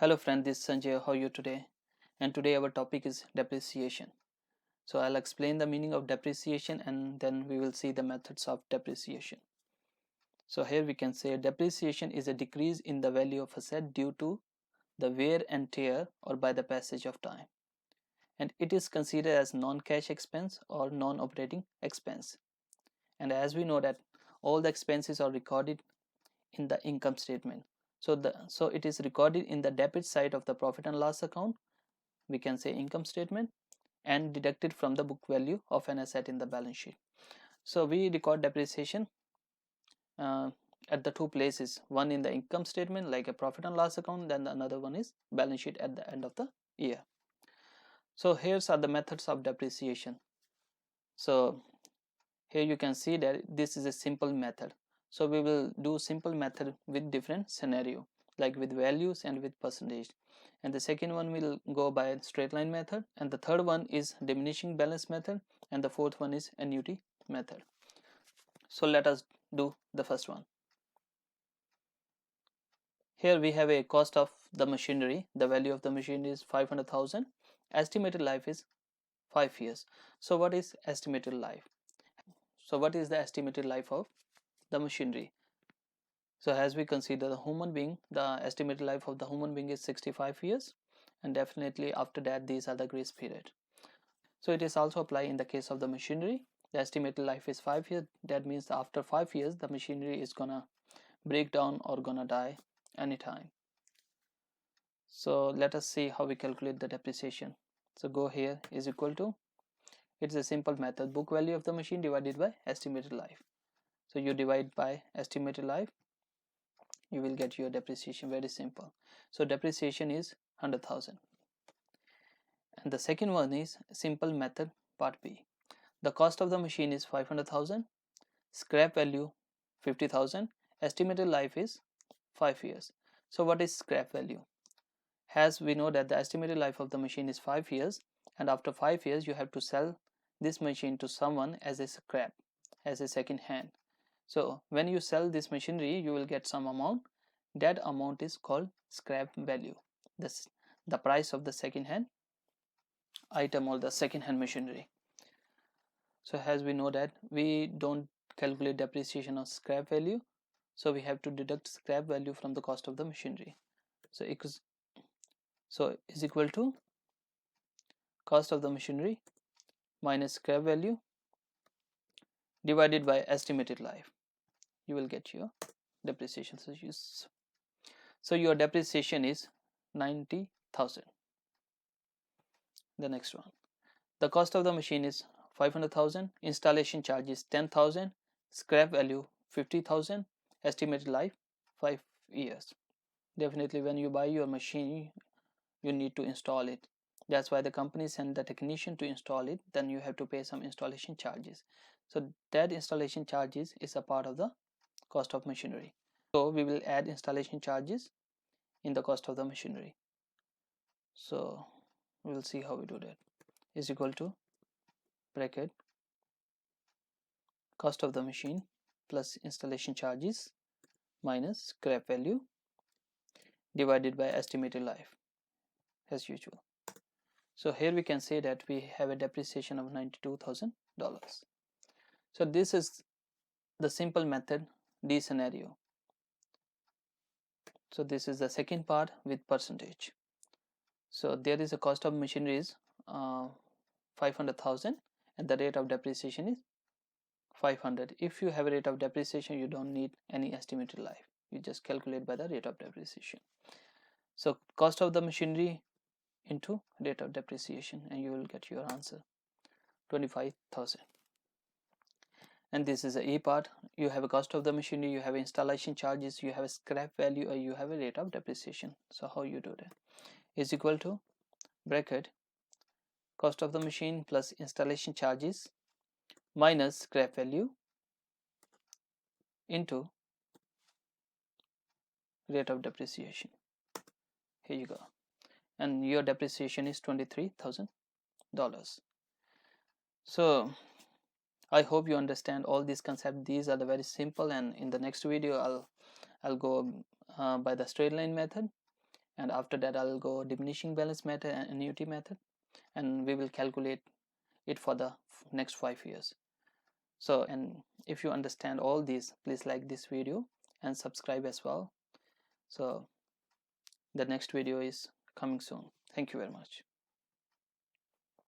Hello friend, this is Sanjay. How are you today? And today our topic is depreciation. So I'll explain the meaning of depreciation and then we will see the methods of depreciation. So here we can say depreciation is a decrease in the value of asset due to the wear and tear or by the passage of time. And it is considered as non-cash expense or non-operating expense. And as we know that all the expenses are recorded in the income statement. So it is recorded in the debit side of the profit and loss account, we can say income statement, and deducted from the book value of an asset in the balance sheet. So we record depreciation uh, at the two places, one in the income statement like a profit and loss account, then another one is balance sheet at the end of the year. So here's are the methods of depreciation. So here you can see that this is a simple method. So we will do simple method with different scenario, like with values and with percentage. And the second one will go by straight line method, and the third one is diminishing balance method, and the fourth one is annuity method. So let us do the first one. Here we have a cost of the machinery. The value of the machine is 500,000. Estimated life is 5 years. So what is estimated life? So what is the estimated life of the machinery? So as we consider the human being, the estimated life of the human being is 65 years, and definitely after that these are the grace period. So it is also applied in the case of the machinery. The estimated life is 5 years. That means after 5 years the machinery is gonna break down or gonna die anytime. So let us see how we calculate the depreciation. So go here is equal to, it's a simple method, book value of the machine divided by estimated life. So you divide by estimated life, you will get your depreciation. Very simple. So depreciation is 100,000. And the second one is simple method part B. The cost of the machine is 500,000, scrap value 50,000, estimated life is 5 years. So what is scrap value? As we know that the estimated life of the machine is 5 years, and after 5 years you have to sell this machine to someone as a scrap, as a second hand. So when you sell this machinery you will get some amount. That amount is called scrap value. This the price of the second hand item or the second hand machinery. So as we know that we don't calculate depreciation of scrap value, so we have to deduct scrap value from the cost of the machinery. So is equal to cost of the machinery minus scrap value divided by estimated life. You will get your depreciation. So your depreciation is 90,000. The next one, the cost of the machine is 500,000, installation charge is 10,000, scrap value 50,000, estimated life 5 years. Definitely when you buy your machine you need to install it. That's why the company send the technician to install it. Then you have to pay some installation charges. So that installation charges is a part of the cost of machinery. So we will add installation charges in the cost of the machinery. So we will see how we do that. Is equal to bracket cost of the machine plus installation charges minus scrap value divided by estimated life as usual. So here we can say that we have a depreciation of $92,000. So this is the simple method D scenario. So this is the second part with percentage. So there is a cost of machinery is 500,000 and the rate of depreciation is 500. If you have a rate of depreciation you don't need any estimated life, you just calculate by the rate of depreciation. So cost of the machinery into rate of depreciation and you will get your answer 25,000. And this is the A part. You have a cost of the machinery, you have installation charges, you have a scrap value, or you have a rate of depreciation. So how you do that is equal to bracket cost of the machine plus installation charges minus scrap value into rate of depreciation. Here you go, and your depreciation is $23,000. So I hope you understand all these concepts. These are the very simple, and in the next video I'll go by the straight line method, and after that I'll go diminishing balance method and annuity method, and we will calculate it for the next 5 years. So, and if you understand all these, please like this video and subscribe as well. So the next video is coming soon. Thank you very much.